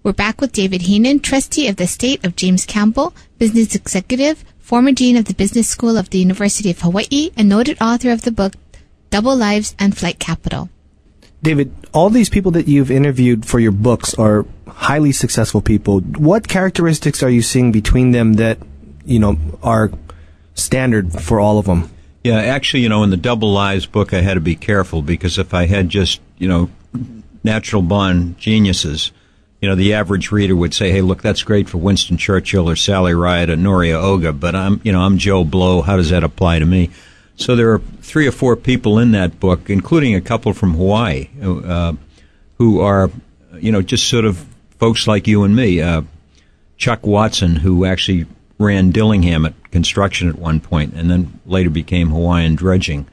We're back with David Heenan, trustee of the estate of James Campbell, business executive, former dean of the Business School of the University of Hawaii, and noted author of the book Double Lives and Flight Capital. David, all these people that you've interviewed for your books are highly successful people. What characteristics are you seeing between them that, are standard for all of them? Yeah, actually, in the Double Lives book, I had to be careful because if I had just, natural born geniuses, the average reader would say, hey, look, that's great for Winston Churchill or Sally Ride or Noria Oga, but I'm Joe Blow. How does that apply to me? So there are 3 or 4 people in that book, including a couple from Hawaii, who are, just sort of folks like you and me. Chuck Watson, who actually ran Dillingham at construction at one point and then later became Hawaiian Dredging,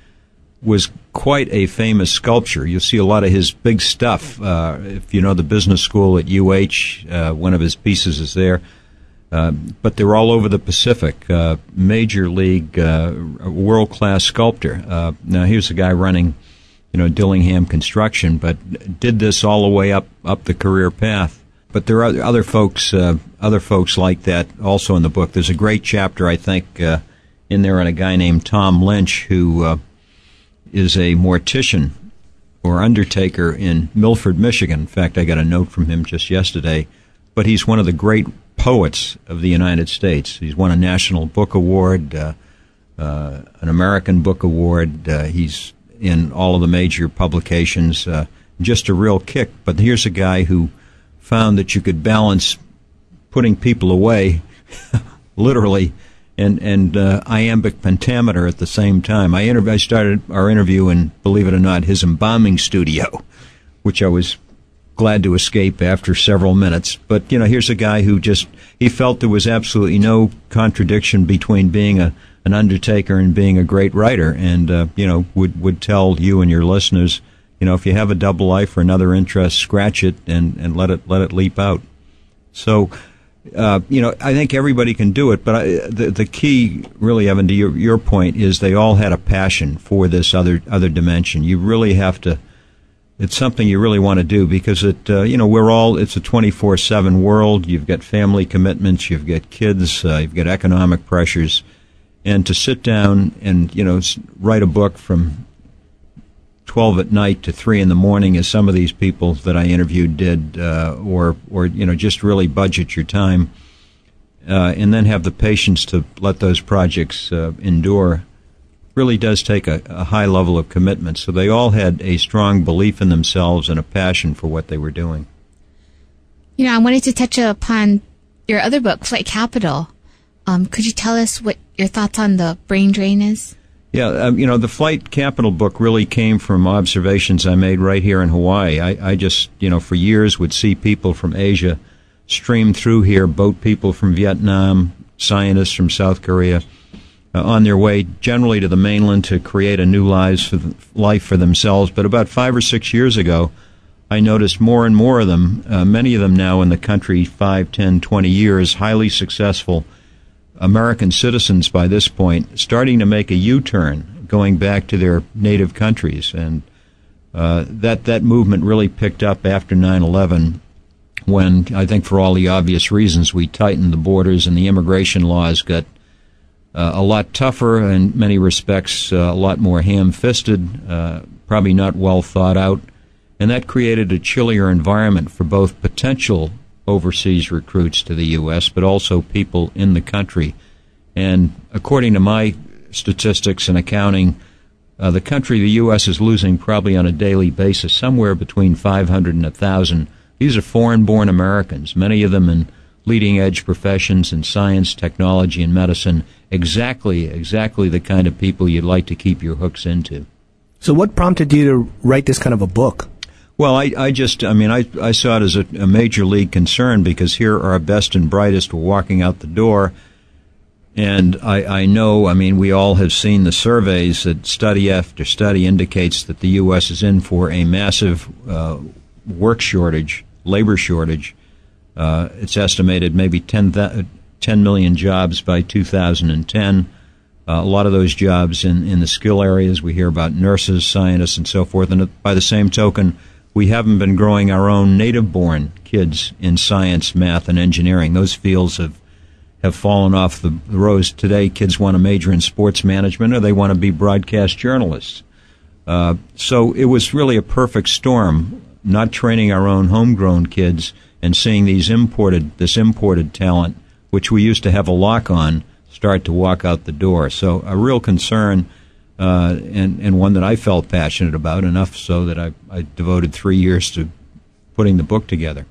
was quite a famous sculptor. You'll see a lot of his big stuff. If you know the business school at UH, one of his pieces is there. But they're all over the Pacific. Major league, world-class sculptor. Now here's a guy running, Dillingham Construction, but did this all the way up the career path. But there are other folks like that also in the book. There's a great chapter, I think, in there on a guy named Tom Lynch, who is a mortician or undertaker in Milford, Michigan. In fact, I got a note from him just yesterday. But he's one of the great poets of the United States. He's won a National Book Award, an American Book Award. He's in all of the major publications. Just a real kick. But here's a guy who found that you could balance putting people away, literally, and iambic pentameter at the same time. I started our interview in, believe it or not, his embalming studio, which I was glad to escape after several minutes. But, here's a guy who he felt there was absolutely no contradiction between being an undertaker and being a great writer, and, would tell you and your listeners, if you have a double life or another interest, scratch it and let it leap out. So, I think everybody can do it, but the key, really, Evan, to your point, is they all had a passion for this other dimension. You really have to. It's something you really want to do because it's a 24/7 world. You've got family commitments, you've got kids, you've got economic pressures, and to sit down and write a book from 12 at night to 3 in the morning, as some of these people that I interviewed did, or just really budget your time, and then have the patience to let those projects endure, really does take a high level of commitment. So they all had a strong belief in themselves and a passion for what they were doing. I wanted to touch upon your other book, Flight Capital. Could you tell us what your thoughts on the brain drain is? Yeah, the Flight Capital book really came from observations I made right here in Hawaii. I just, for years would see people from Asia stream through here, boat people from Vietnam, scientists from South Korea, on their way generally to the mainland to create a new life for themselves. But about 5 or 6 years ago, I noticed more and more of them, many of them now in the country 5, 10, 20 years, highly successful American citizens by this point, starting to make a U-turn, going back to their native countries. And that movement really picked up after 9/11, when, I think for all the obvious reasons, we tightened the borders and the immigration laws got a lot tougher, in many respects a lot more ham-fisted, probably not well thought out, and that created a chillier environment for both potential overseas recruits to the U.S., but also people in the country. And according to my statistics and accounting, the U.S. is losing probably on a daily basis somewhere between 500 and 1,000. These are foreign-born Americans, many of them in leading-edge professions in science, technology, and medicine, exactly the kind of people you'd like to keep your hooks into. So what prompted you to write this kind of a book? Well, I saw it as a major league concern, because here our best and brightest were walking out the door. And I know, we all have seen the surveys that study after study indicates that the U.S. is in for a massive work shortage, labor shortage. It's estimated maybe 10 million jobs by 2010. A lot of those jobs in the skill areas. We hear about nurses, scientists, and so forth. And by the same token, we haven't been growing our own native-born kids in science, math, and engineering. Those fields have fallen off the road. Today, kids want to major in sports management or they want to be broadcast journalists. So it was really a perfect storm, not training our own homegrown kids and seeing this imported talent, which we used to have a lock on, start to walk out the door. So a real concern, and one that I felt passionate about, enough so that I devoted 3 years to putting the book together.